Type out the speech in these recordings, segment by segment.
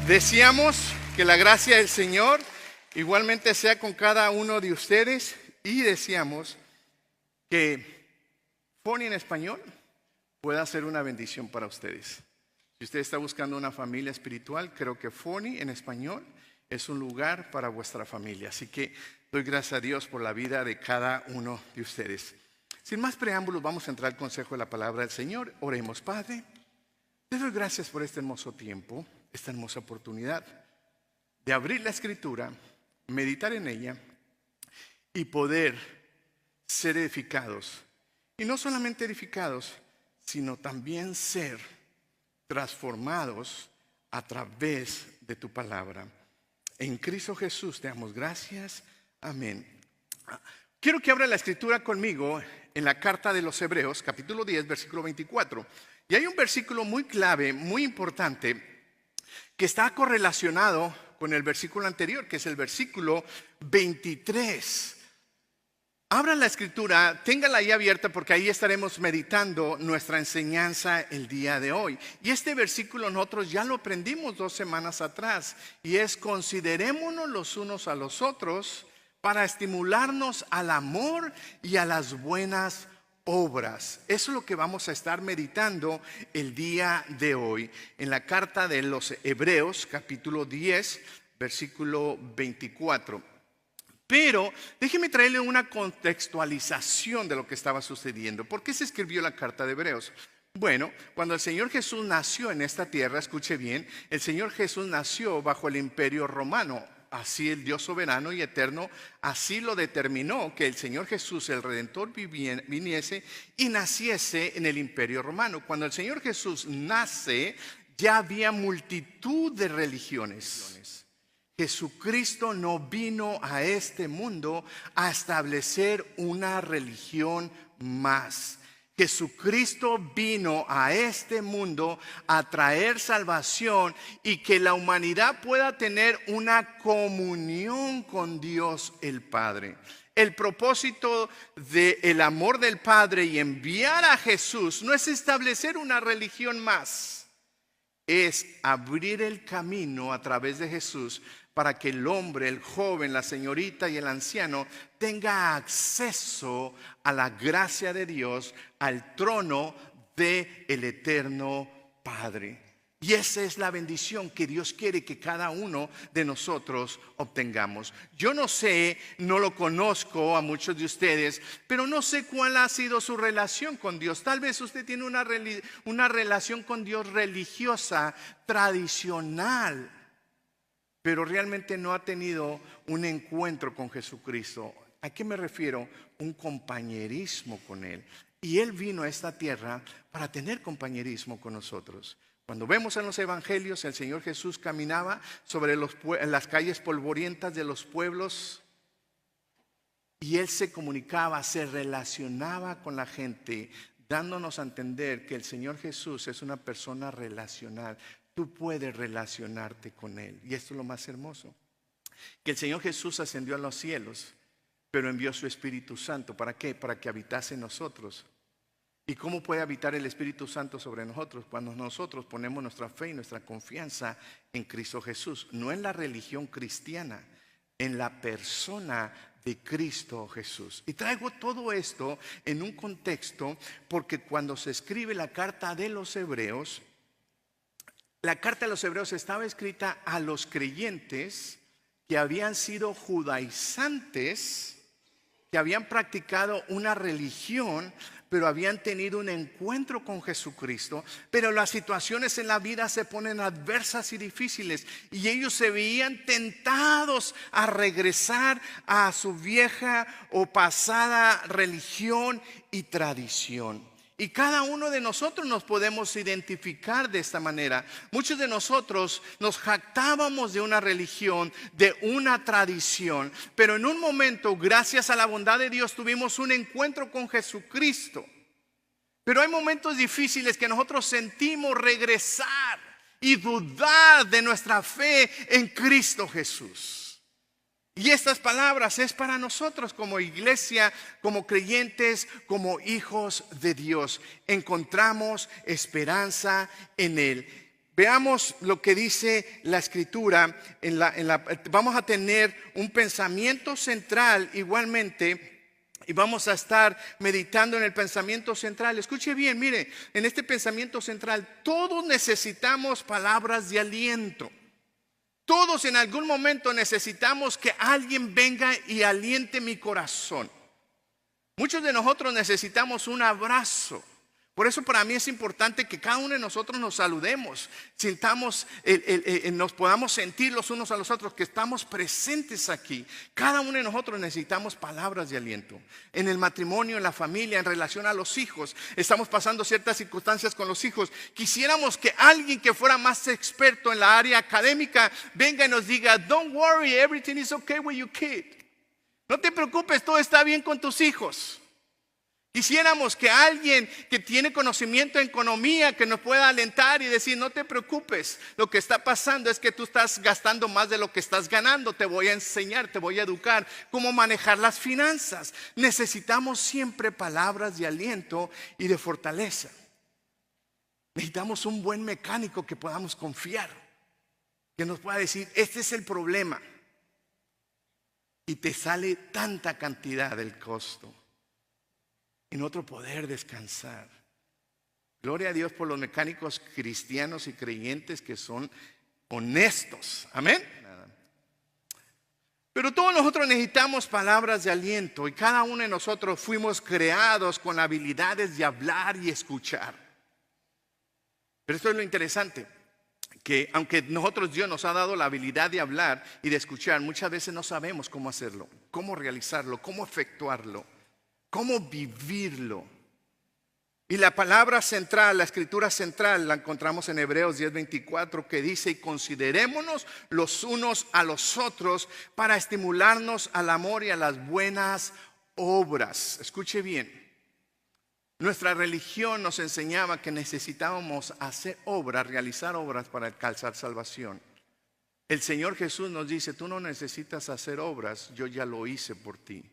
Deseamos que la gracia del Señor igualmente sea con cada uno de ustedes y deseamos que Foni en español pueda ser una bendición para ustedes. Si usted está buscando una familia espiritual, creo que Foni en español es un lugar para vuestra familia. Así que doy gracias a Dios por la vida de cada uno de ustedes. Sin más preámbulos, vamos a entrar al consejo de la palabra del Señor. Oremos. Padre, te doy gracias por este hermoso tiempo, esta hermosa oportunidad de abrir la Escritura, meditar en ella y poder ser edificados. Y no solamente edificados, sino también ser transformados a través de tu palabra. En Cristo Jesús te damos gracias. Amén. Quiero que abra la Escritura conmigo en la carta de los Hebreos, capítulo 10, versículo 24. Y hay un versículo muy clave, muy importante, que está correlacionado con el versículo anterior, que es el versículo 23. Abra la Escritura, téngala ahí abierta porque ahí estaremos meditando nuestra enseñanza el día de hoy. Y este versículo nosotros ya lo aprendimos 2 semanas atrás y es: considerémonos los unos a los otros para estimularnos al amor y a las buenas obras. Eso es lo que vamos a estar meditando el día de hoy en la carta de los Hebreos, capítulo 10, versículo 24. Pero déjeme traerle una contextualización de lo que estaba sucediendo. ¿Por qué se escribió la carta de Hebreos? Bueno, cuando el Señor Jesús nació en esta tierra, escuche bien, el Señor Jesús nació bajo el imperio romano. Así el Dios soberano y eterno, así lo determinó, que el Señor Jesús, el Redentor, viniese y naciese en el imperio romano. Cuando el Señor Jesús nace, ya había multitud de religiones. Jesucristo no vino a este mundo a establecer una religión más. Jesucristo vino a este mundo a traer salvación y que la humanidad pueda tener una comunión con Dios el Padre. El propósito del amor del Padre y enviar a Jesús no es establecer una religión más, es abrir el camino a través de Jesús para que el hombre, el joven, la señorita y el anciano tenga acceso a la gracia de Dios, al trono del eterno Padre. Y esa es la bendición que Dios quiere que cada uno de nosotros obtengamos. Yo no sé, no lo conozco a muchos de ustedes, pero no sé cuál ha sido su relación con Dios. Tal vez usted tiene una relación con Dios religiosa, tradicional, pero realmente no ha tenido un encuentro con Jesucristo. ¿A qué me refiero? Un compañerismo con Él. Y Él vino a esta tierra para tener compañerismo con nosotros. Cuando vemos en los evangelios, el Señor Jesús caminaba sobre las calles polvorientas de los pueblos y Él se comunicaba, se relacionaba con la gente, dándonos a entender que el Señor Jesús es una persona relacional. Tú puedes relacionarte con Él. Y esto es lo más hermoso. Que el Señor Jesús ascendió a los cielos, pero envió su Espíritu Santo. ¿Para qué? Para que habitase en nosotros. ¿Y cómo puede habitar el Espíritu Santo sobre nosotros? Cuando nosotros ponemos nuestra fe y nuestra confianza en Cristo Jesús. No en la religión cristiana, en la persona de Cristo Jesús. Y traigo todo esto en un contexto porque cuando se escribe la carta de los Hebreos, la carta de los Hebreos estaba escrita a los creyentes que habían sido judaizantes, que habían practicado una religión, pero habían tenido un encuentro con Jesucristo. Pero las situaciones en la vida se ponen adversas y difíciles y ellos se veían tentados a regresar a su vieja o pasada religión y tradición. Y cada uno de nosotros nos podemos identificar de esta manera. Muchos de nosotros nos jactábamos de una religión, de una tradición, pero en un momento, gracias a la bondad de Dios, tuvimos un encuentro con Jesucristo. Pero hay momentos difíciles que nosotros sentimos regresar y dudar de nuestra fe en Cristo Jesús. Y estas palabras es para nosotros como iglesia, como creyentes, como hijos de Dios. Encontramos esperanza en Él. Veamos lo que dice la Escritura. Vamos a tener un pensamiento central igualmente. Y vamos a estar meditando en el pensamiento central. Escuche bien, mire, en este pensamiento central todos necesitamos palabras de aliento. Todos en algún momento necesitamos que alguien venga y aliente mi corazón. Muchos de nosotros necesitamos un abrazo. Por eso para mí es importante que cada uno de nosotros nos saludemos, nos podamos sentir los unos a los otros, que estamos presentes aquí. Cada uno de nosotros necesitamos palabras de aliento. En el matrimonio, en la familia, en relación a los hijos. Estamos pasando ciertas circunstancias con los hijos. Quisiéramos que alguien que fuera más experto en la área académica venga y nos diga, don't worry, everything is okay with your kid. No te preocupes, todo está bien con tus hijos. Quisiéramos que alguien que tiene conocimiento en economía que nos pueda alentar y decir, no te preocupes, lo que está pasando es que tú estás gastando más de lo que estás ganando. Te voy a enseñar, te voy a educar cómo manejar las finanzas. Necesitamos siempre palabras de aliento y de fortaleza. Necesitamos un buen mecánico que podamos confiar, que nos pueda decir, este es el problema. Y te sale tanta cantidad del costo. En otro poder descansar. Gloria a Dios por los mecánicos cristianos y creyentes que son honestos. Amén. Pero todos nosotros necesitamos palabras de aliento y cada uno de nosotros fuimos creados con habilidades de hablar y escuchar. Pero esto es lo interesante, que aunque Dios nos ha dado la habilidad de hablar y de escuchar, muchas veces no sabemos cómo hacerlo, cómo realizarlo, cómo efectuarlo. ¿Cómo vivirlo? Y la palabra central, la escritura central, la encontramos en Hebreos 10:24, que dice, y considerémonos los unos a los otros para estimularnos al amor y a las buenas obras. Escuche bien, nuestra religión nos enseñaba que necesitábamos hacer obras, realizar obras para alcanzar salvación. El Señor Jesús nos dice, tú no necesitas hacer obras, yo ya lo hice por ti.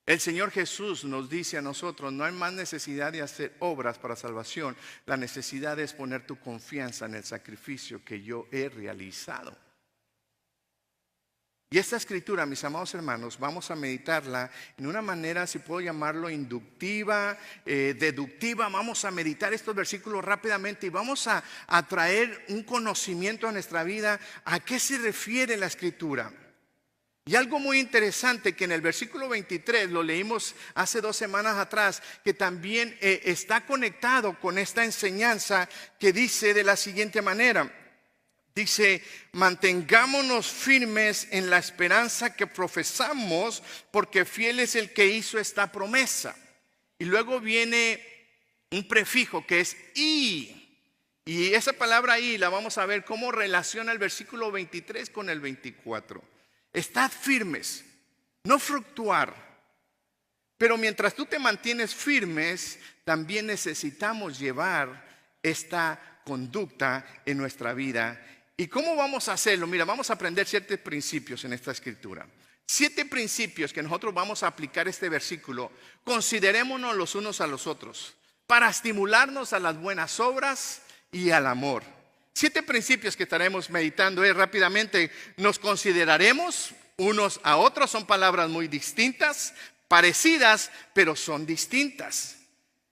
El Señor Jesús nos dice a nosotros, no hay más necesidad de hacer obras para salvación. La necesidad es poner tu confianza en el sacrificio que yo he realizado. Y esta escritura, mis amados hermanos, vamos a meditarla en una manera, si puedo llamarlo, inductiva, deductiva. Vamos a meditar estos versículos rápidamente y vamos a traer un conocimiento a nuestra vida. ¿A qué se refiere la escritura? Y algo muy interesante que en el versículo 23, lo leímos hace 2 semanas atrás, que también está conectado con esta enseñanza que dice de la siguiente manera. Dice, mantengámonos firmes en la esperanza que profesamos, porque fiel es el que hizo esta promesa. Y luego viene un prefijo que es y. Y esa palabra y la vamos a ver cómo relaciona el versículo 23 con el 24. Estad firmes, no fluctuar. Pero mientras tú te mantienes firmes, también necesitamos llevar esta conducta en nuestra vida. ¿Y cómo vamos a hacerlo? Mira, vamos a aprender 7 principios en esta escritura. 7 principios que nosotros vamos a aplicar este versículo. Considerémonos los unos a los otros para estimularnos a las buenas obras y al amor. 7 principios que estaremos meditando rápidamente. Nos consideraremos unos a otros. Son palabras muy distintas, parecidas, pero son distintas.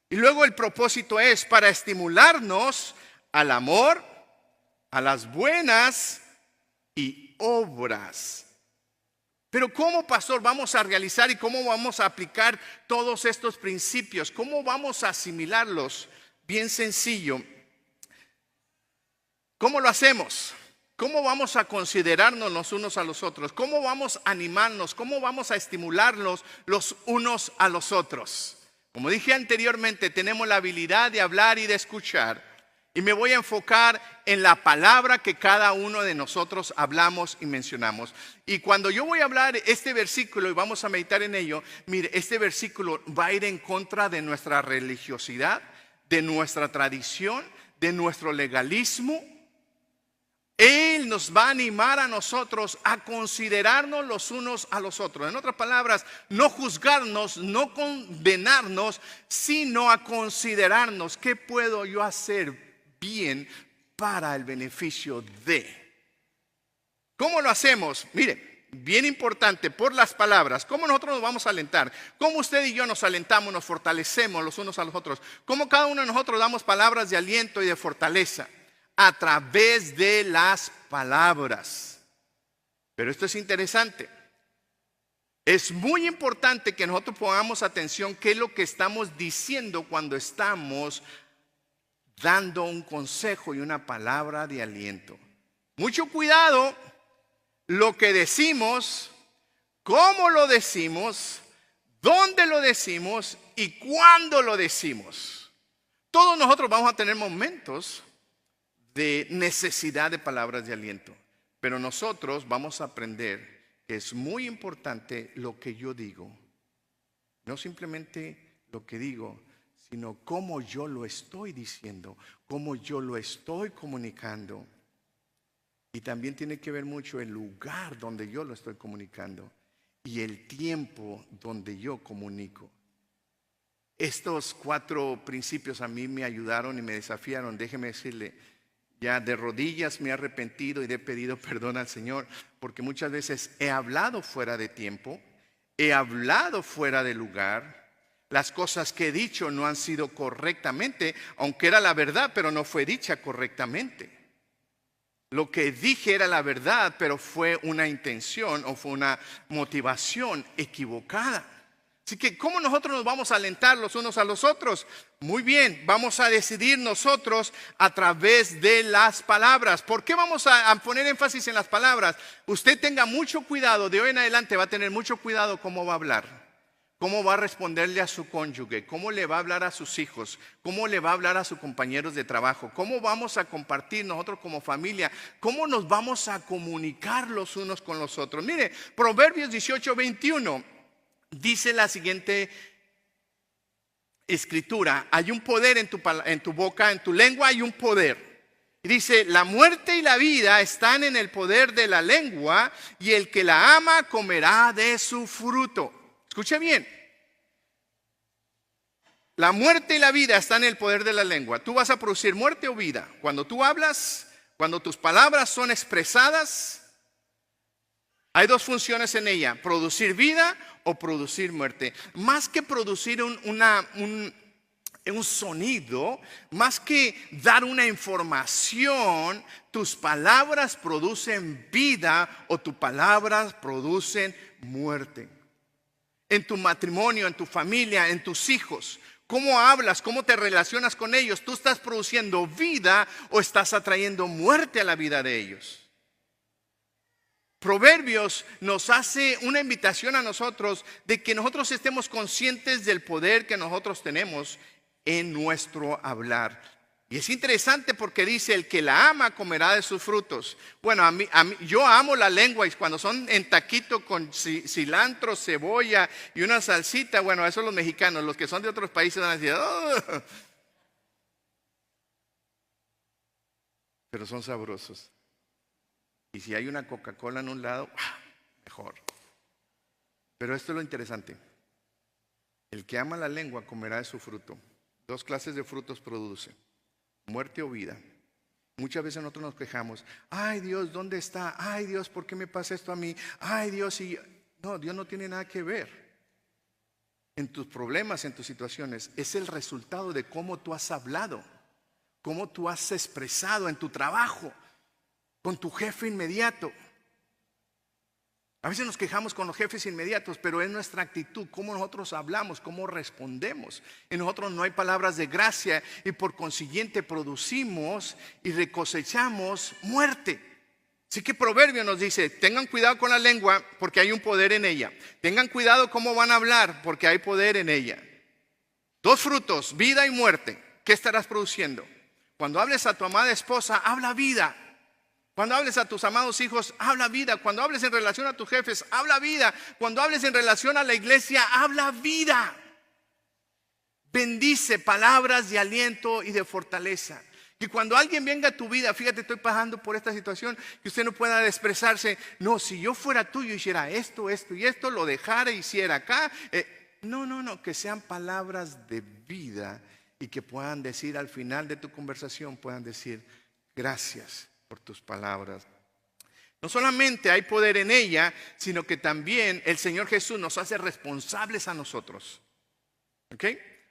Y luego el propósito es para estimularnos al amor, a las buenas y obras. Pero ¿cómo, pastor, vamos a realizar y cómo vamos a aplicar todos estos principios? ¿Cómo vamos a asimilarlos? Bien sencillo. ¿Cómo lo hacemos? ¿Cómo vamos a considerarnos los unos a los otros? ¿Cómo vamos a animarnos? ¿Cómo vamos a estimularnos los unos a los otros? Como dije anteriormente, tenemos la habilidad de hablar y de escuchar. Y me voy a enfocar en la palabra que cada uno de nosotros hablamos y mencionamos. Y cuando yo voy a hablar este versículo y vamos a meditar en ello, mire, este versículo va a ir en contra de nuestra religiosidad, de nuestra tradición, de nuestro legalismo. Él nos va a animar a nosotros a considerarnos los unos a los otros. En otras palabras, no juzgarnos, no condenarnos, sino a considerarnos. ¿Qué puedo yo hacer bien para el beneficio de. ¿Cómo lo hacemos? Mire, bien importante, por las palabras. ¿Cómo nosotros nos vamos a alentar? ¿Cómo usted y yo nos alentamos, nos fortalecemos los unos a los otros? ¿Cómo cada uno de nosotros damos palabras de aliento y de fortaleza? A través de las palabras. Pero esto es interesante. Es muy importante que nosotros pongamos atención qué es lo que estamos diciendo cuando estamos dando un consejo y una palabra de aliento. Mucho cuidado lo que decimos, cómo lo decimos, dónde lo decimos y cuándo lo decimos. Todos nosotros vamos a tener momentos de necesidad de palabras de aliento, pero nosotros vamos a aprender que es muy importante lo que yo digo. No simplemente lo que digo, sino cómo yo lo estoy diciendo, cómo yo lo estoy comunicando. Y también tiene que ver mucho el lugar donde yo lo estoy comunicando y el tiempo donde yo comunico. Estos 4 principios a mí me ayudaron y me desafiaron. Déjeme decirle, ya de rodillas me he arrepentido y he pedido perdón al Señor, porque muchas veces he hablado fuera de tiempo, he hablado fuera de lugar. Las cosas que he dicho no han sido correctamente, aunque era la verdad, pero no fue dicha correctamente. Lo que dije era la verdad, pero fue una intención o fue una motivación equivocada. Así que, ¿cómo nosotros nos vamos a alentar los unos a los otros? Muy bien, vamos a decidir nosotros a través de las palabras. ¿Por qué vamos a poner énfasis en las palabras? Usted tenga mucho cuidado, de hoy en adelante va a tener mucho cuidado cómo va a hablar. Cómo va a responderle a su cónyuge, cómo le va a hablar a sus hijos, cómo le va a hablar a sus compañeros de trabajo, cómo vamos a compartir nosotros como familia, cómo nos vamos a comunicar los unos con los otros. Mire, Proverbios 18:21 dice la siguiente escritura: hay un poder en tu boca, en tu lengua hay un poder. Y dice, la muerte y la vida están en el poder de la lengua, y el que la ama comerá de su fruto. Escuche bien, la muerte y la vida están en el poder de la lengua. Tú vas a producir muerte o vida. Cuando tú hablas, cuando tus palabras son expresadas, hay 2 funciones en ella: producir vida o producir muerte. Más que producir un sonido, más que dar una información, tus palabras producen vida o tus palabras producen muerte. En tu matrimonio, en tu familia, en tus hijos, cómo hablas, cómo te relacionas con ellos, ¿tú estás produciendo vida o estás atrayendo muerte a la vida de ellos? Proverbios nos hace una invitación a nosotros de que nosotros estemos conscientes del poder que nosotros tenemos en nuestro hablar. Y es interesante porque dice, el que la ama comerá de sus frutos. Bueno, yo amo la lengua, y cuando son en taquito con cilantro, cebolla y una salsita, bueno, eso los mexicanos. Los que son de otros países van a decir, oh, pero son sabrosos. Y si hay una Coca-Cola en un lado, mejor. Pero esto es lo interesante: el que ama la lengua comerá de su fruto. 2 clases de frutos produce: muerte o vida. Muchas veces nosotros nos quejamos, ay Dios, ¿dónde está? Ay Dios, ¿por qué me pasa esto a mí? Ay Dios, no, Dios no tiene nada que ver en tus problemas, en tus situaciones. Es el resultado de cómo tú has hablado, cómo tú has expresado en tu trabajo, con tu jefe inmediato. A veces nos quejamos con los jefes inmediatos, pero es nuestra actitud, cómo nosotros hablamos, cómo respondemos. En nosotros no hay palabras de gracia y por consiguiente producimos y recosechamos muerte. Así que Proverbio nos dice, tengan cuidado con la lengua porque hay un poder en ella. Tengan cuidado cómo van a hablar porque hay poder en ella. 2 frutos, vida y muerte. ¿Qué estarás produciendo? Cuando hables a tu amada esposa, habla vida. Cuando hables a tus amados hijos, habla vida. Cuando hables en relación a tus jefes, habla vida. Cuando hables en relación a la iglesia, habla vida. Bendice, palabras de aliento y de fortaleza. Que cuando alguien venga a tu vida, fíjate, estoy pasando por esta situación, que usted no pueda expresarse, no, si yo fuera tú, yo hiciera esto, esto y esto, lo dejara, hiciera acá. No, que sean palabras de vida y que puedan decir al final de tu conversación, puedan decir, Gracias por tus palabras. No solamente hay poder en ella, sino que también el Señor Jesús nos hace responsables a nosotros. ¿Ok?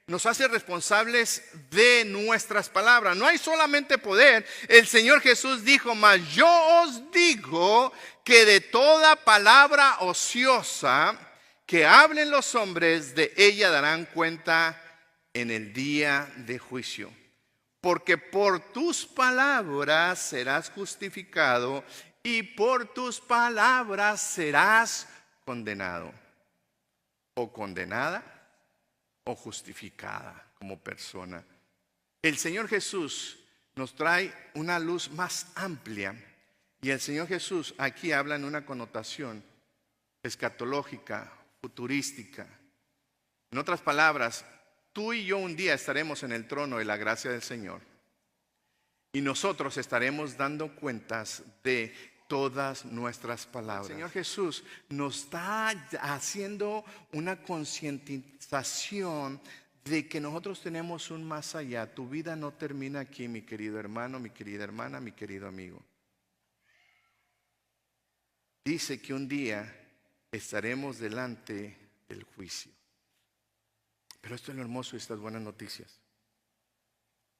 Nos hace responsables de nuestras palabras. No hay solamente poder. El Señor Jesús dijo: mas yo os digo que de toda palabra ociosa que hablen los hombres, de ella darán cuenta en el día de juicio. Porque por tus palabras serás justificado y por tus palabras serás condenado, o condenada, o justificada como persona. El Señor Jesús nos trae una luz más amplia, y el Señor Jesús aquí habla en una connotación escatológica, futurística. En otras palabras, tú y yo un día estaremos en el trono de la gracia del Señor, y nosotros estaremos dando cuentas de todas nuestras palabras. El Señor Jesús nos está haciendo una concientización de que nosotros tenemos un más allá. Tu vida no termina aquí, mi querido hermano, mi querida hermana, mi querido amigo. Dice que un día estaremos delante del juicio. Pero esto es lo hermoso de estas buenas noticias.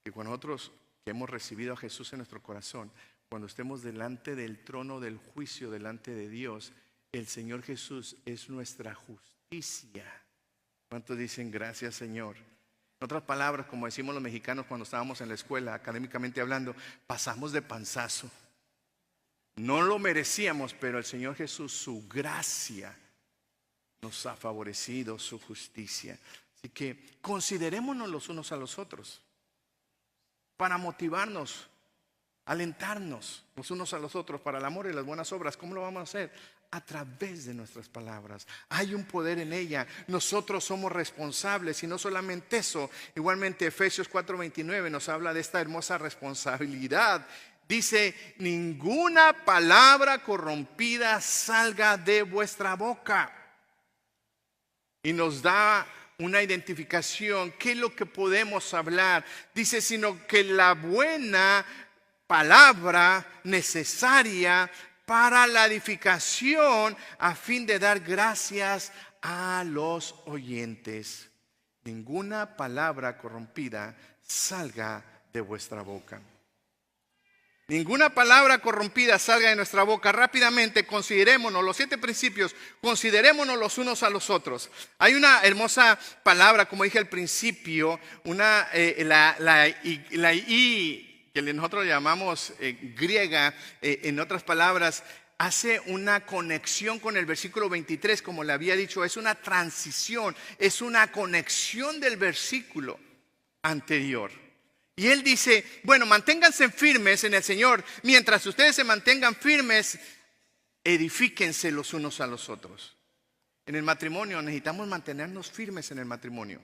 Que cuando nosotros que hemos recibido a Jesús en nuestro corazón, cuando estemos delante del trono del juicio, delante de Dios, el Señor Jesús es nuestra justicia. ¿Cuántos dicen gracias, Señor? En otras palabras, como decimos los mexicanos cuando estábamos en la escuela, académicamente hablando, pasamos de panzazo. No lo merecíamos, pero el Señor Jesús, su gracia, nos ha favorecido, su justicia. Así que considerémonos los unos a los otros para motivarnos, alentarnos los unos a los otros para el amor y las buenas obras. ¿Cómo lo vamos a hacer? A través de nuestras palabras. Hay un poder en ella. Nosotros somos responsables, y no solamente eso. Igualmente Efesios 4:29 nos habla de esta hermosa responsabilidad. Dice: ninguna palabra corrompida salga de vuestra boca. Y nos da una identificación. ¿Qué es lo que podemos hablar? Dice: sino que la buena palabra necesaria para la edificación, a fin de dar gracias a los oyentes. Ninguna palabra corrompida salga de vuestra boca. Ninguna palabra corrompida salga de nuestra boca. Rápidamente considerémonos los 7 principios. Considerémonos los unos a los otros. Hay una hermosa palabra, como dije al principio, la I, que nosotros llamamos griega, en otras palabras, hace una conexión con el versículo 23, como le había dicho. Es una transición, es una conexión del versículo anterior. Y él dice: bueno, manténganse firmes en el Señor. Mientras ustedes se mantengan firmes, edifíquense los unos a los otros. En el matrimonio necesitamos mantenernos firmes en el matrimonio.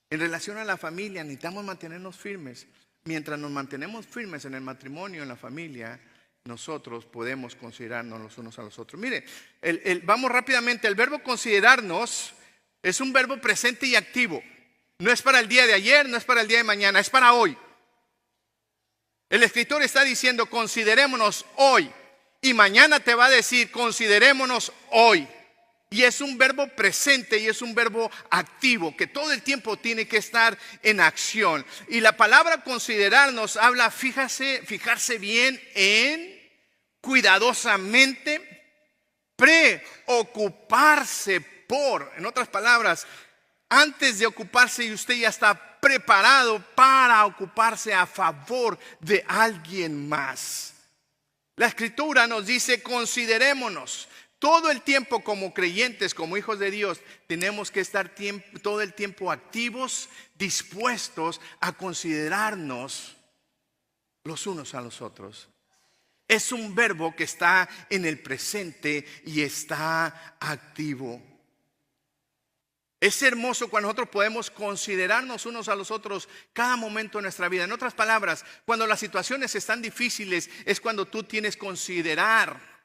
En relación a la familia necesitamos mantenernos firmes. Mientras nos mantenemos firmes en el matrimonio, en la familia, nosotros podemos considerarnos los unos a los otros. Mire, vamos rápidamente. El verbo considerarnos es un verbo presente y activo. No es para el día de ayer, no es para el día de mañana, es para hoy. El escritor está diciendo: considerémonos hoy. Y mañana te va a decir: considerémonos hoy. Y es un verbo presente y es un verbo activo, que todo el tiempo tiene que estar en acción. Y la palabra considerarnos habla, fijarse bien en, cuidadosamente, preocuparse por. En otras palabras, antes de ocuparse, y usted ya está preparado para ocuparse a favor de alguien más. La escritura nos dice: considerémonos. Todo el tiempo, como creyentes, como hijos de Dios, tenemos que estar todo el tiempo activos, dispuestos a considerarnos los unos a los otros. Es un verbo que está en el presente y está activo. Es hermoso cuando nosotros podemos considerarnos unos a los otros cada momento de nuestra vida. En otras palabras, cuando las situaciones están difíciles, es cuando tú tienes que considerar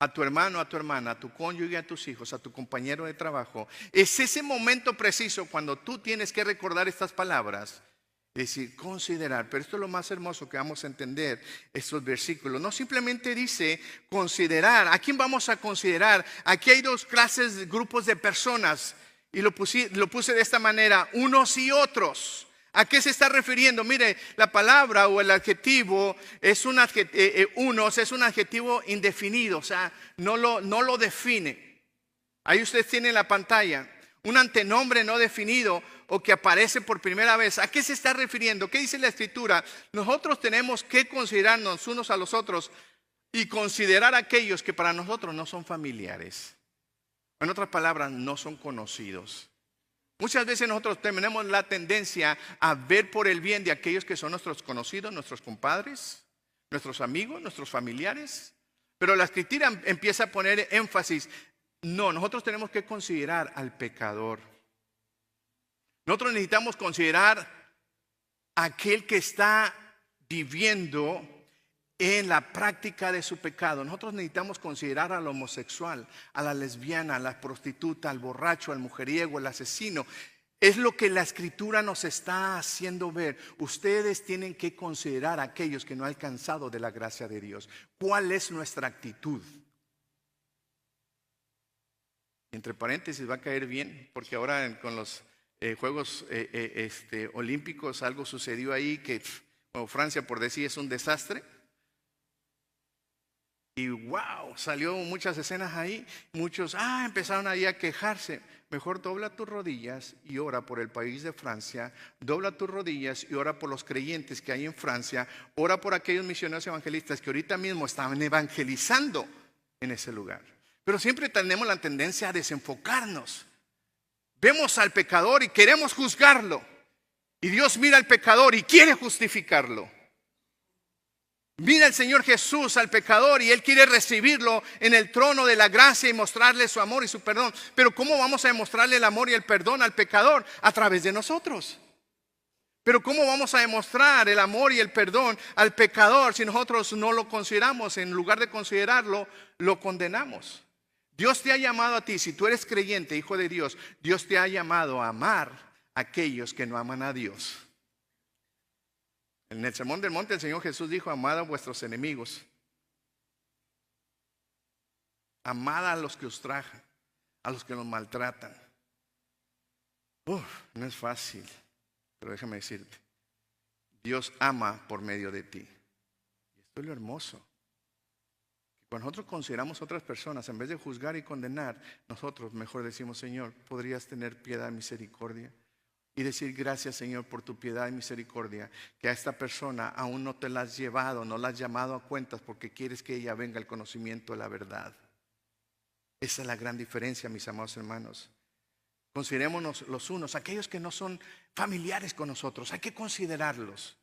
a tu hermano, a tu hermana, a tu cónyuge, a tus hijos, a tu compañero de trabajo. Es ese momento preciso cuando tú tienes que recordar estas palabras Es decir, considerar. Pero esto es lo más hermoso que vamos a entender estos versículos. No simplemente dice considerar. ¿A quién vamos a considerar? Aquí hay dos clases, grupos de personas. Y lo puse de esta manera, unos y otros. ¿A qué se está refiriendo? Mire, la palabra o el adjetivo es un unos es un adjetivo indefinido. O sea, no lo define. Ahí usted tiene en la pantalla un antenombre no definido o que aparece por primera vez. ¿A qué se está refiriendo? ¿Qué dice la Escritura? Nosotros tenemos que considerarnos unos a los otros y considerar a aquellos que para nosotros no son familiares. En otras palabras, no son conocidos. Muchas veces nosotros tenemos la tendencia a ver por el bien de aquellos que son nuestros conocidos, nuestros compadres, nuestros amigos, nuestros familiares. Pero la Escritura empieza a poner énfasis. No, nosotros tenemos que considerar al pecador. Nosotros necesitamos considerar a aquel que está viviendo en la práctica de su pecado. Nosotros necesitamos considerar al homosexual, a la lesbiana, a la prostituta, al borracho, al mujeriego, al asesino. Es lo que la Escritura nos está haciendo ver. Ustedes tienen que considerar a aquellos que no han alcanzado de la gracia de Dios. ¿Cuál es nuestra actitud? Entre paréntesis va a caer bien, porque ahora con los Juegos Olímpicos algo sucedió ahí que, bueno, Francia por decir es un desastre. Y wow, salió muchas escenas ahí. Muchos empezaron ahí a quejarse. Mejor dobla tus rodillas y ora por el país de Francia. Dobla tus rodillas y ora por los creyentes que hay en Francia. Ora por aquellos misioneros evangelistas que ahorita mismo estaban evangelizando en ese lugar. Pero siempre tenemos la tendencia a desenfocarnos. Vemos al pecador y queremos juzgarlo. Y Dios mira al pecador y quiere justificarlo. Mira el Señor Jesús al pecador y Él quiere recibirlo en el trono de la gracia y mostrarle su amor y su perdón. Pero ¿cómo vamos a demostrarle el amor y el perdón al pecador? A través de nosotros. Pero ¿cómo vamos a demostrar el amor y el perdón al pecador si nosotros no lo consideramos? En lugar de considerarlo, lo condenamos. Dios te ha llamado a ti, si tú eres creyente, hijo de Dios, Dios te ha llamado a amar a aquellos que no aman a Dios. En el Sermón del Monte el Señor Jesús dijo: amad a vuestros enemigos, amad a los que os ultrajan, a los que nos maltratan. No es fácil, pero déjame decirte, Dios ama por medio de ti. Y esto es lo hermoso. Cuando nosotros consideramos a otras personas, en vez de juzgar y condenar, nosotros mejor decimos: Señor, ¿podrías tener piedad y misericordia? Y decir: gracias, Señor, por tu piedad y misericordia, que a esta persona aún no te la has llevado, no la has llamado a cuentas porque quieres que ella venga al conocimiento de la verdad. Esa es la gran diferencia, mis amados hermanos. Considerémonos los unos, aquellos que no son familiares con nosotros, hay que considerarlos.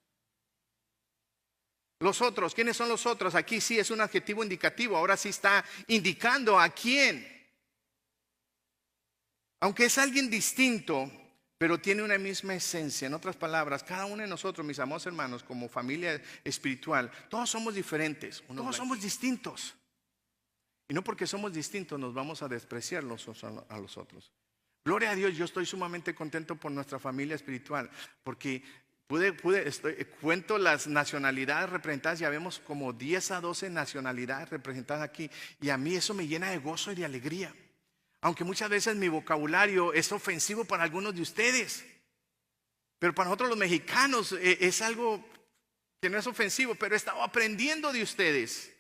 Los otros, ¿quiénes son los otros? Aquí sí es un adjetivo indicativo, ahora sí está indicando a quién. Aunque es alguien distinto, pero tiene una misma esencia. En otras palabras, cada uno de nosotros, mis amados hermanos, como familia espiritual, todos somos diferentes, todos somos distintos. Y no porque somos distintos nos vamos a despreciar los unos a los otros. Gloria a Dios, yo estoy sumamente contento por nuestra familia espiritual, porque cuento las nacionalidades representadas, ya vemos como 10 a 12 nacionalidades representadas aquí, y a mí eso me llena de gozo y de alegría. Aunque muchas veces mi vocabulario es ofensivo para algunos de ustedes, pero para nosotros los mexicanos es algo que no es ofensivo, pero he estado aprendiendo de ustedes.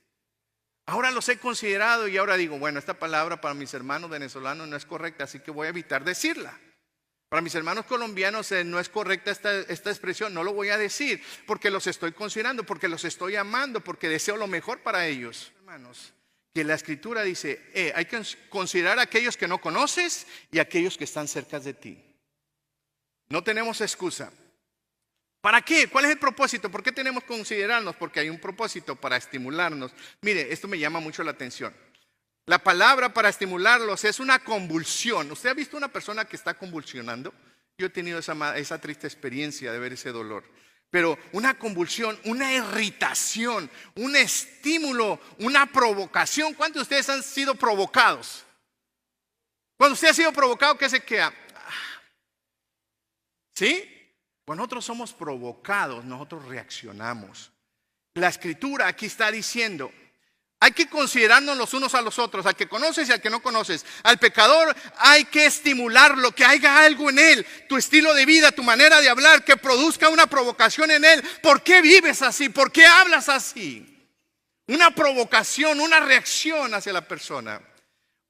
Ahora los he considerado y ahora digo: bueno, esta palabra para mis hermanos venezolanos no es correcta, así que voy a evitar decirla. Para mis hermanos colombianos no es correcta esta expresión, no lo voy a decir, porque los estoy considerando, porque los estoy amando, porque deseo lo mejor para ellos. Hermanos, que la Escritura dice: hay que considerar a aquellos que no conoces y a aquellos que están cerca de ti. No tenemos excusa. ¿Para qué? ¿Cuál es el propósito? ¿Por qué tenemos que considerarnos? Porque hay un propósito: para estimularnos. Mire, esto me llama mucho la atención. La palabra para estimularlos es una convulsión. ¿Usted ha visto una persona que está convulsionando? Yo he tenido esa triste experiencia de ver ese dolor. Pero una convulsión, una irritación, un estímulo, una provocación. ¿Cuántos de ustedes han sido provocados? Cuando usted ha sido provocado, ¿qué se queda? ¿Sí? Cuando nosotros somos provocados, nosotros reaccionamos. La Escritura aquí está diciendo, hay que considerarnos los unos a los otros, al que conoces y al que no conoces. Al pecador hay que estimularlo, que haya algo en él, tu estilo de vida, tu manera de hablar, que produzca una provocación en él. ¿Por qué vives así? ¿Por qué hablas así? Una provocación, una reacción hacia la persona.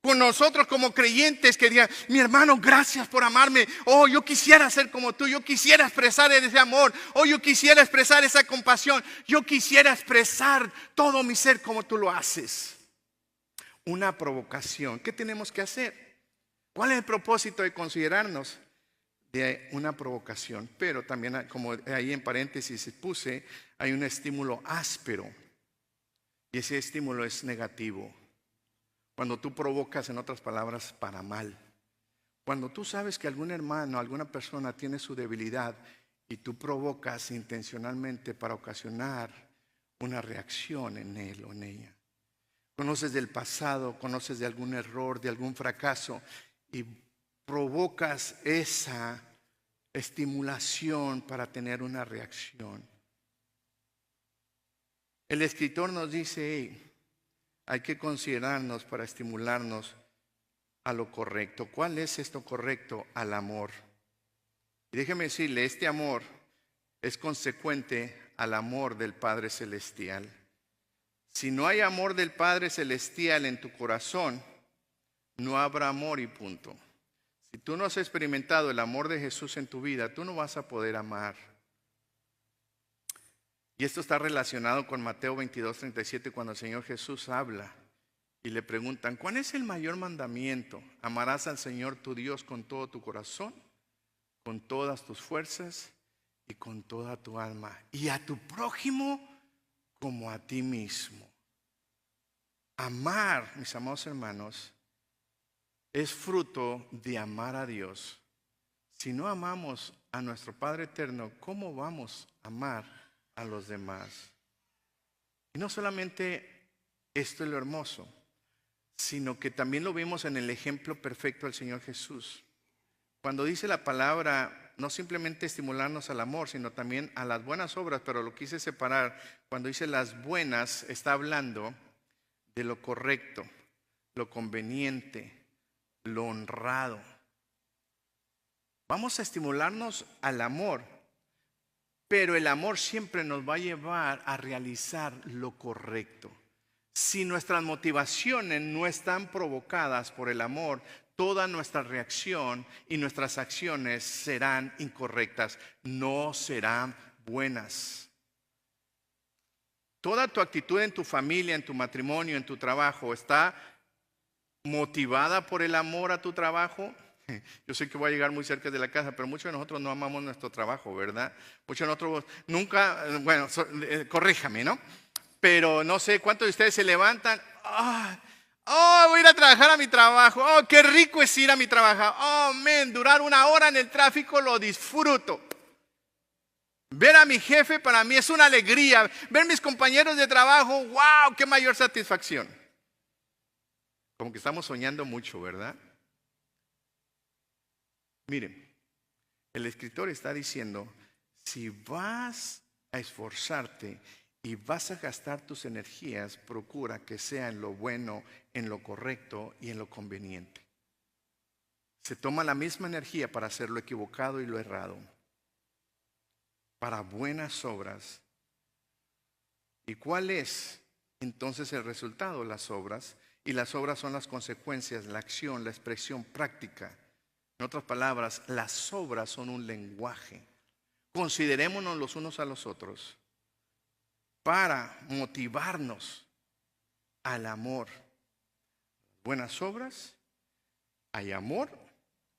Con nosotros como creyentes que digan, mi hermano, gracias por amarme. Oh, yo quisiera ser como tú. Yo quisiera expresar ese amor. Oh, yo quisiera expresar esa compasión. Yo quisiera expresar todo mi ser como tú lo haces. Una provocación. ¿Qué tenemos que hacer? ¿Cuál es el propósito de considerarnos de una provocación? Pero también, como ahí en paréntesis puse, hay un estímulo áspero. Y ese estímulo es negativo. Cuando tú provocas, en otras palabras, para mal. Cuando tú sabes que algún hermano, alguna persona tiene su debilidad y tú provocas intencionalmente para ocasionar una reacción en él o en ella. Conoces del pasado, conoces de algún error, de algún fracaso y provocas esa estimulación para tener una reacción. El escritor nos dice, hey, hay que considerarnos para estimularnos a lo correcto. ¿Cuál es esto correcto? Al amor. Y déjeme decirle, este amor es consecuente al amor del Padre Celestial. Si no hay amor del Padre Celestial en tu corazón, no habrá amor y punto. Si tú no has experimentado el amor de Jesús en tu vida, tú no vas a poder amar. Y esto está relacionado con Mateo 22:37, cuando el Señor Jesús habla y le preguntan, ¿cuál es el mayor mandamiento? Amarás al Señor tu Dios con todo tu corazón, con todas tus fuerzas y con toda tu alma, y a tu prójimo como a ti mismo. Amar, mis amados hermanos, es fruto de amar a Dios. Si no amamos a nuestro Padre eterno, ¿cómo vamos a amar a los demás? Y no solamente esto es lo hermoso, sino que también lo vimos en el ejemplo perfecto del Señor Jesús. Cuando dice la palabra, no simplemente estimularnos al amor, sino también a las buenas obras, pero lo quise separar. Cuando dice las buenas, está hablando de lo correcto, lo conveniente, lo honrado. Vamos a estimularnos al amor, pero el amor siempre nos va a llevar a realizar lo correcto. Si nuestras motivaciones no están provocadas por el amor, toda nuestra reacción y nuestras acciones serán incorrectas, no serán buenas. Toda tu actitud en tu familia, en tu matrimonio, en tu trabajo, ¿está motivada por el amor a tu trabajo? Yo sé que voy a llegar muy cerca de la casa, pero muchos de nosotros no amamos nuestro trabajo, ¿verdad? Muchos de nosotros nunca, bueno, corríjame, ¿no? Pero no sé cuántos de ustedes se levantan, voy a ir a trabajar a mi trabajo, qué rico es ir a mi trabajo, durar 1 hora en el tráfico lo disfruto. Ver a mi jefe para mí es una alegría, ver mis compañeros de trabajo, wow, qué mayor satisfacción. Como que estamos soñando mucho, ¿verdad? Miren, el escritor está diciendo, si vas a esforzarte y vas a gastar tus energías, procura que sea en lo bueno, en lo correcto y en lo conveniente. Se toma la misma energía para hacer lo equivocado y lo errado, para buenas obras. ¿Y cuál es entonces el resultado? Las obras. Y las obras son las consecuencias, la acción, la expresión práctica. En otras palabras, las obras son un lenguaje. Considerémonos los unos a los otros para motivarnos al amor. Buenas obras, hay amor,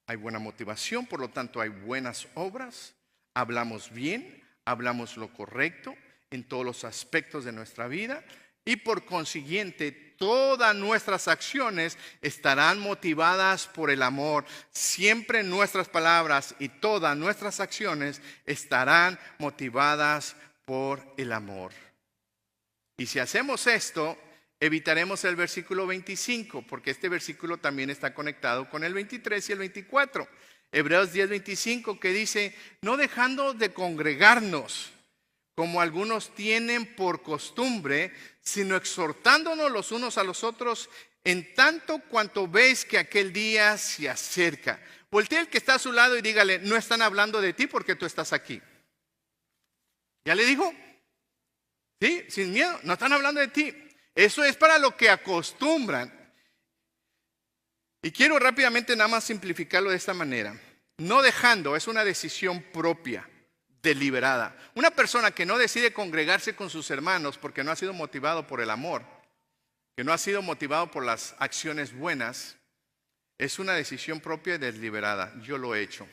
hay buena motivación, por lo tanto hay buenas obras. Hablamos bien, hablamos lo correcto en todos los aspectos de nuestra vida y por consiguiente todas nuestras acciones estarán motivadas por el amor. Siempre nuestras palabras y todas nuestras acciones estarán motivadas por el amor. Y si hacemos esto, evitaremos el versículo 25, porque este versículo también está conectado con el 23 y el 24. Hebreos 10:25 que dice, no dejando de congregarnos, como algunos tienen por costumbre, sino exhortándonos los unos a los otros, en tanto cuanto veis que aquel día se acerca. Voltea al que está a su lado y dígale, no están hablando de ti porque tú estás aquí. ¿Ya le dijo? Sí, sin miedo, no están hablando de ti. Eso es para lo que acostumbran. Y quiero rápidamente nada más simplificarlo de esta manera. No dejando es una decisión propia, deliberada. Una persona que no decide congregarse con sus hermanos porque no ha sido motivado por el amor, que no ha sido motivado por las acciones buenas, es una decisión propia y deliberada. Yo lo he hecho.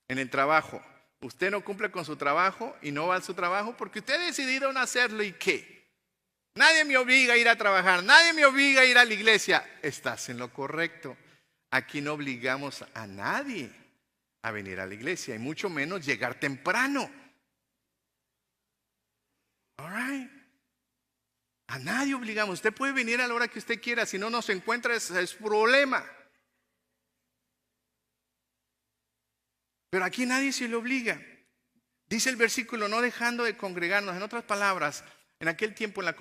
En el trabajo, usted no cumple con su trabajo y no va a su trabajo porque usted ha decidido no hacerlo. ¿Y qué? Nadie me obliga a ir a trabajar, nadie me obliga a ir a la iglesia. Estás en lo correcto. Aquí no obligamos a nadie a venir a la iglesia y mucho menos llegar temprano. All right. A nadie obligamos. Usted puede venir a la hora que usted quiera. Si no nos encuentra es problema. Pero aquí nadie se le obliga. Dice el versículo, no dejando de congregarnos. En otras palabras, en aquel tiempo, en la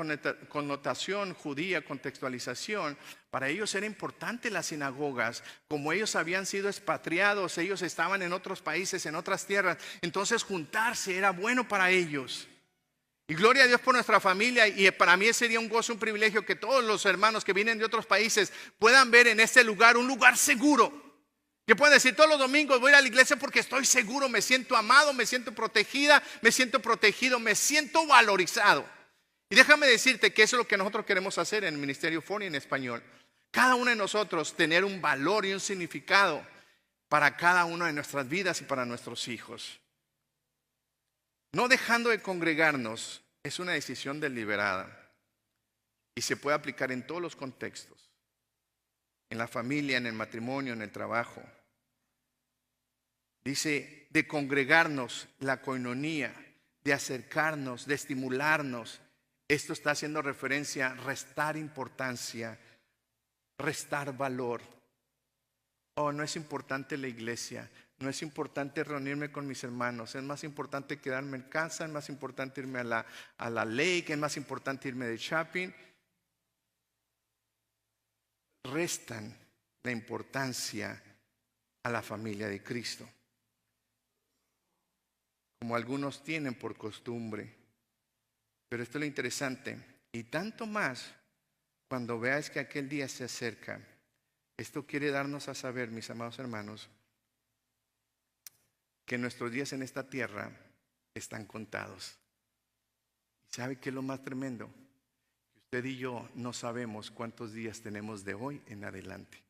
connotación judía, contextualización, para ellos era importante las sinagogas. Como ellos habían sido expatriados, ellos estaban en otros países, en otras tierras. Entonces juntarse era bueno para ellos. Y gloria a Dios por nuestra familia. Y para mí sería un gozo, un privilegio que todos los hermanos que vienen de otros países puedan ver en este lugar un lugar seguro. Que puedan decir todos los domingos voy a ir a la iglesia porque estoy seguro, me siento amado, me siento protegida, me siento protegido, me siento valorizado. Y déjame decirte que eso es lo que nosotros queremos hacer en el Ministerio Forni en español. Cada uno de nosotros tener un valor y un significado para cada una de nuestras vidas y para nuestros hijos. No dejando de congregarnos es una decisión deliberada y se puede aplicar en todos los contextos. En la familia, en el matrimonio, en el trabajo. Dice de congregarnos, la coinonía, de acercarnos, de estimularnos. Esto está haciendo referencia a restar importancia, restar valor. Oh, no es importante la iglesia, no es importante reunirme con mis hermanos, es más importante quedarme en casa, es más importante irme a la lake, es más importante irme de shopping. Restan la importancia a la familia de Cristo, como algunos tienen por costumbre. Pero esto es lo interesante, y tanto más cuando veáis que aquel día se acerca. Esto quiere darnos a saber, mis amados hermanos, que nuestros días en esta tierra están contados. ¿Sabe qué es lo más tremendo? Usted y yo no sabemos cuántos días tenemos de hoy en adelante.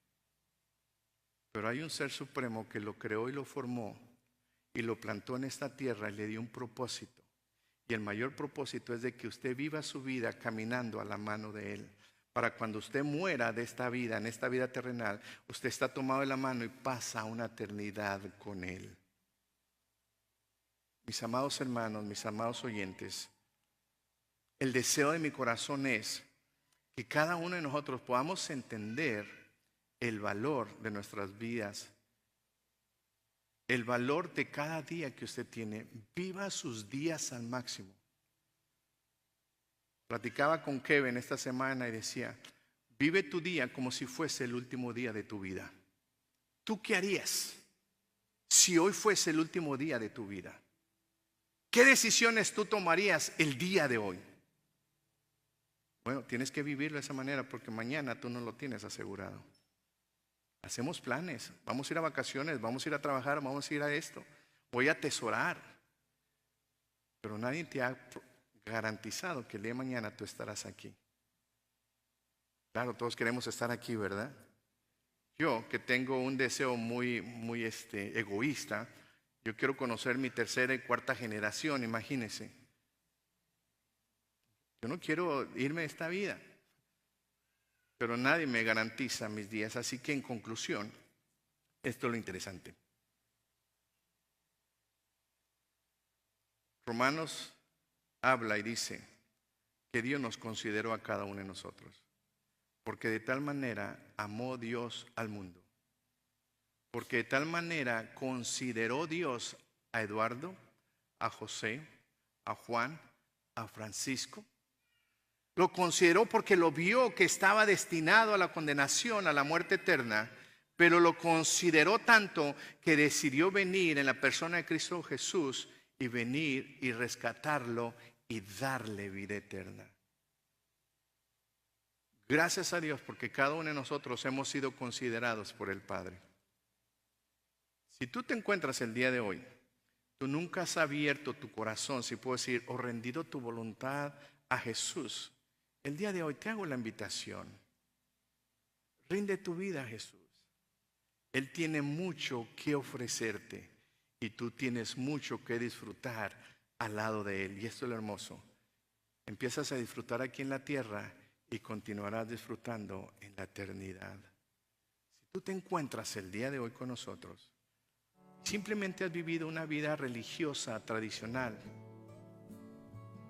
Pero hay un ser supremo que lo creó y lo formó y lo plantó en esta tierra y le dio un propósito. Y el mayor propósito es de que usted viva su vida caminando a la mano de Él. Para cuando usted muera de esta vida, en esta vida terrenal, usted está tomado de la mano y pasa a una eternidad con Él. Mis amados hermanos, mis amados oyentes, el deseo de mi corazón es que cada uno de nosotros podamos entender el valor de nuestras vidas, el valor de cada día que usted tiene. Viva sus días al máximo. Platicaba con Kevin esta semana y decía, vive tu día como si fuese el último día de tu vida. ¿Tú qué harías si hoy fuese el último día de tu vida? ¿Qué decisiones tú tomarías el día de hoy? Bueno, tienes que vivirlo de esa manera porque mañana tú no lo tienes asegurado. Hacemos planes, vamos a ir a vacaciones, vamos a ir a trabajar, vamos a ir a esto. Voy a atesorar. Pero nadie te ha garantizado que el día de mañana tú estarás aquí. Claro, todos queremos estar aquí, ¿verdad? Yo, que tengo un deseo muy egoísta, yo quiero conocer mi tercera y cuarta generación, imagínense. Yo no quiero irme de esta vida, pero nadie me garantiza mis días. Así que en conclusión, esto es lo interesante. Romanos habla y dice que Dios nos consideró a cada uno de nosotros, porque de tal manera amó Dios al mundo. Porque de tal manera consideró Dios a Eduardo, a José, a Juan, a Francisco. Lo consideró porque lo vio que estaba destinado a la condenación, a la muerte eterna, pero lo consideró tanto que decidió venir en la persona de Cristo Jesús y venir y rescatarlo y darle vida eterna. Gracias a Dios porque cada uno de nosotros hemos sido considerados por el Padre. Si tú te encuentras el día de hoy, tú nunca has abierto tu corazón, si puedo decir, o rendido tu voluntad a Jesús. El día de hoy te hago la invitación. Rinde tu vida a Jesús. Él tiene mucho que ofrecerte y tú tienes mucho que disfrutar al lado de Él. Y esto es lo hermoso. Empiezas a disfrutar aquí en la tierra y continuarás disfrutando en la eternidad. Si tú te encuentras el día de hoy con nosotros, simplemente has vivido una vida religiosa, tradicional,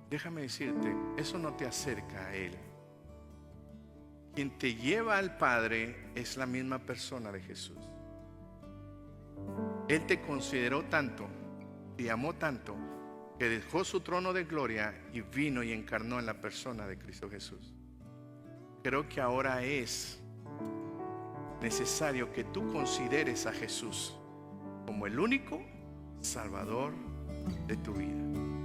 déjame decirte, eso no te acerca a Él. Quien te lleva al Padre es la misma persona de Jesús. Él te consideró tanto, te amó tanto, que dejó su trono de gloria y vino y encarnó en la persona de Cristo Jesús. Creo que ahora es necesario que tú consideres a Jesús como el único Salvador de tu vida.